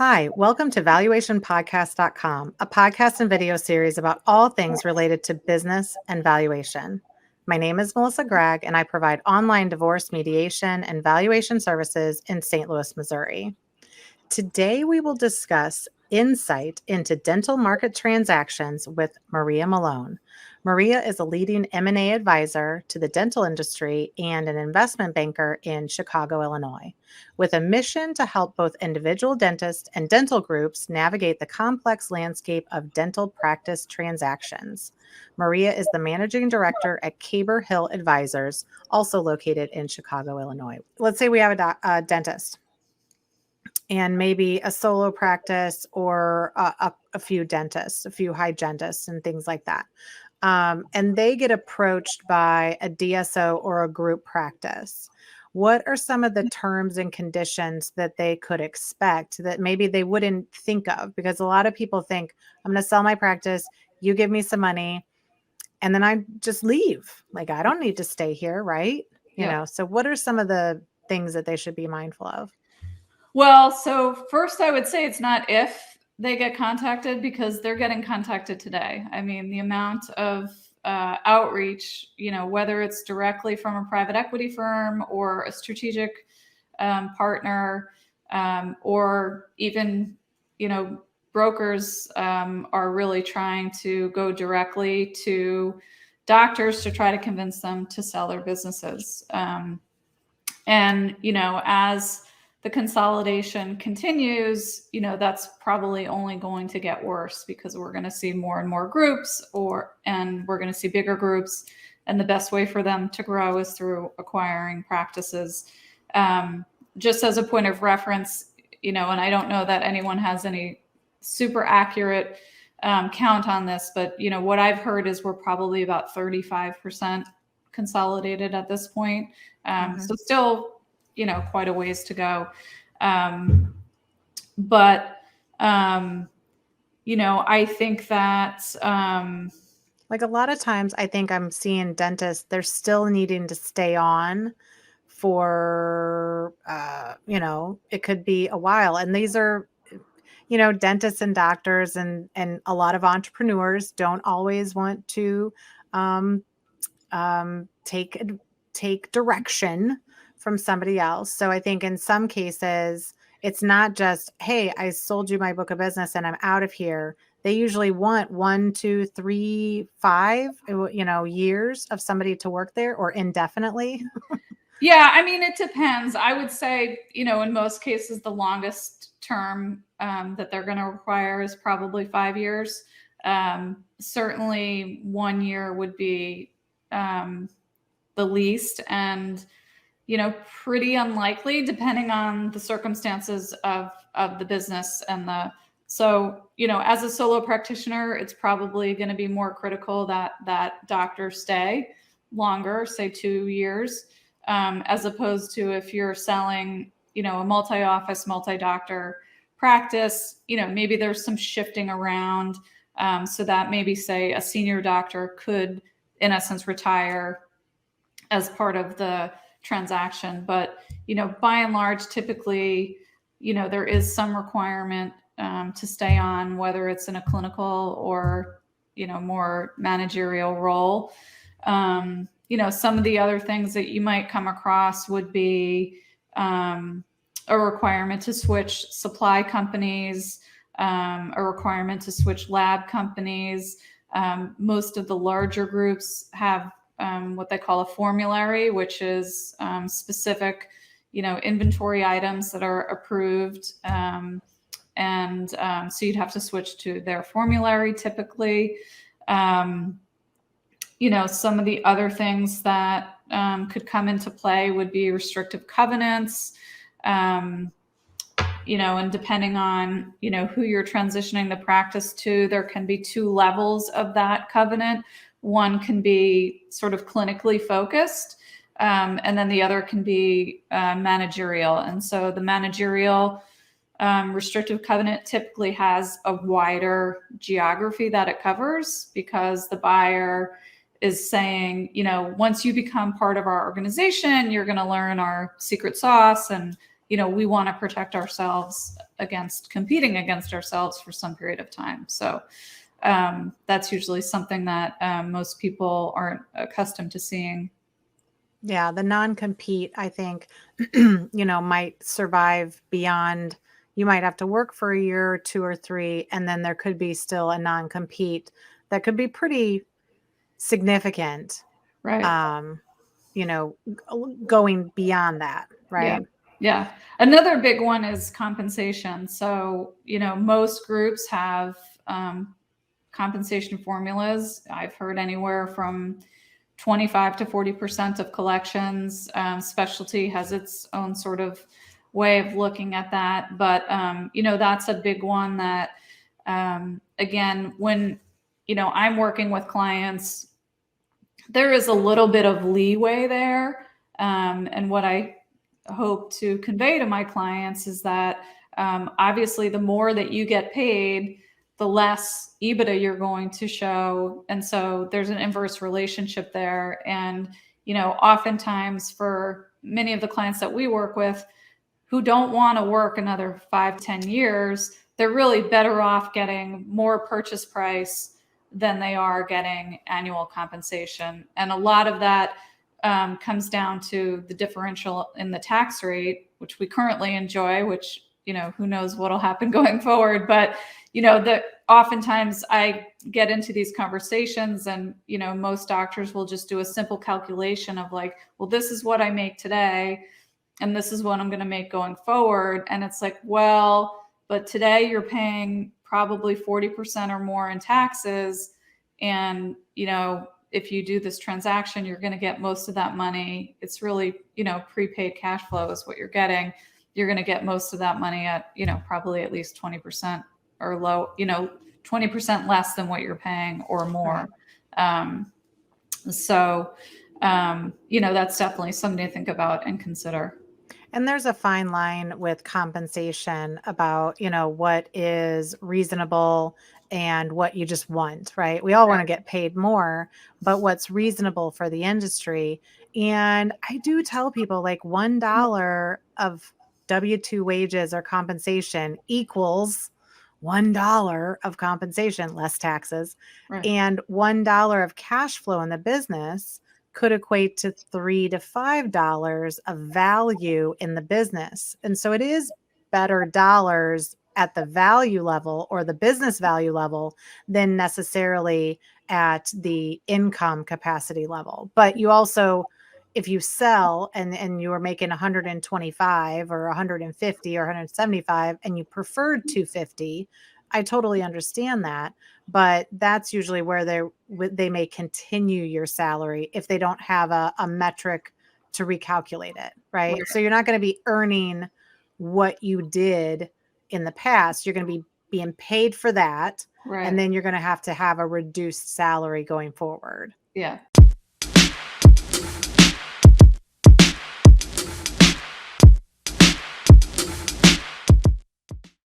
Hi, welcome to valuationpodcast.com, a podcast and video series about all things related to business and valuation. My name is Melissa Gragg, and I provide online divorce mediation and valuation services in St. Louis, Missouri. Today, we will discuss insight into dental market transactions with Maria Melone. Maria is a leading M&A advisor to the dental industry and an investment banker in Chicago, Illinois, with a mission to help both individual dentists and dental groups navigate the complex landscape of dental practice transactions. Maria is the managing director at Caber Hill Advisors, also located in Chicago, Illinois. Let's say we have a dentist and maybe a solo practice or a few dentists, a few hygienists and things like that. And they get approached by a DSO or a group practice. What are some of the terms and conditions that they could expect that maybe they wouldn't think of? Because a lot of people think, I'm going to sell my practice, you give me some money, and then I just leave. Like, I don't need to stay here, right? You know, so what are some of the things that they should be mindful of? Well, so first I would say it's not if they get contacted, because they're getting contacted today. I mean, the amount of outreach, whether it's directly from a private equity firm or a strategic partner, or even, brokers are really trying to go directly to doctors to try to convince them to sell their businesses. And, as the consolidation continues, that's probably only going to get worse, because we're going to see more and more groups, and we're going to see bigger groups. And the best way for them to grow is through acquiring practices. Just as a point of reference, and I don't know that anyone has any super accurate count on this, but, what I've heard is we're probably about 35% consolidated at this point. So still, quite a ways to go. But I think that, like a lot of times I think I'm seeing dentists, they're still needing to stay on for, it could be a while. And these are, dentists and doctors and a lot of entrepreneurs don't always want to take direction from somebody else. So I think in some cases, it's not just, hey, I sold you my book of business and I'm out of here. They usually want 1, 2, 3, 5, years of somebody to work there, or indefinitely. Yeah, I mean, it depends. I would say, in most cases, the longest term that they're going to require is probably 5 years. Certainly 1 year would be the least, and pretty unlikely depending on the circumstances of the business so, as a solo practitioner, it's probably going to be more critical that doctors stay longer, say 2 years, as opposed to if you're selling, a multi-office, multi-doctor practice, maybe there's some shifting around. So that maybe, say, a senior doctor could, in essence, retire as part of the transaction. But, by and large, typically, there is some requirement to stay on, whether it's in a clinical or, more managerial role. Some of the other things that you might come across would be a requirement to switch supply companies, a requirement to switch lab companies. Most of the larger groups have what they call a formulary, which is specific, inventory items that are approved. So you'd have to switch to their formulary typically. Some of the other things that could come into play would be restrictive covenants, and depending on, who you're transitioning the practice to, there can be 2 levels of that covenant. One can be sort of clinically focused, and then the other can be managerial. And so the managerial restrictive covenant typically has a wider geography that it covers, because the buyer is saying, once you become part of our organization, you're going to learn our secret sauce, and, we want to protect ourselves against competing against ourselves for some period of time. So that's usually something that most people aren't accustomed to seeing. Yeah, the non-compete, I think, might survive beyond. You might have to work for a year or 2 or 3, and then there could be still a non-compete that could be pretty significant, Right. um, going beyond that, Yeah. right? Yeah. Another big one is compensation. So, most groups have compensation formulas. I've heard anywhere from 25 to 40% of collections. Specialty has its own sort of way of looking at that. But, that's a big one that, again, when, I'm working with clients, there is a little bit of leeway there. And what I hope to convey to my clients is that obviously the more that you get paid, the less EBITDA you're going to show. And so there's an inverse relationship there. And, oftentimes for many of the clients that we work with who don't want to work another 5-10 years, they're really better off getting more purchase price than they are getting annual compensation. And a lot of that comes down to the differential in the tax rate, which we currently enjoy, which, who knows what'll happen going forward. But, that oftentimes I get into these conversations and, most doctors will just do a simple calculation of like, well, this is what I make today, and this is what I'm going to make going forward. And it's like, well, but today you're paying probably 40% or more in taxes. And, if you do this transaction, you're going to get most of that money. It's really, prepaid cash flow is what you're getting. You're going to get most of that money at, Probably at least 20% or low, 20% less than what you're paying or more. Right. That's definitely something to think about and consider. And there's a fine line with compensation about, what is reasonable and what you just want, right? We all want to get paid more, but what's reasonable for the industry. And I do tell people like $1 of W-2 wages or compensation equals $1 of compensation, less taxes, Right. and $1 of cash flow in the business could equate to $3 to $5 of value in the business. And so it is better dollars at the value level or the business value level than necessarily at the income capacity level. But you also, if you sell and you are making 125 or 150 or 175 and you preferred 250, I totally understand that. But that's usually where they may continue your salary if they don't have a metric to recalculate it, right? Right. So you're not going to be earning what you did in the past. You're going to be being paid for that. Right. And then you're going to have a reduced salary going forward. Yeah.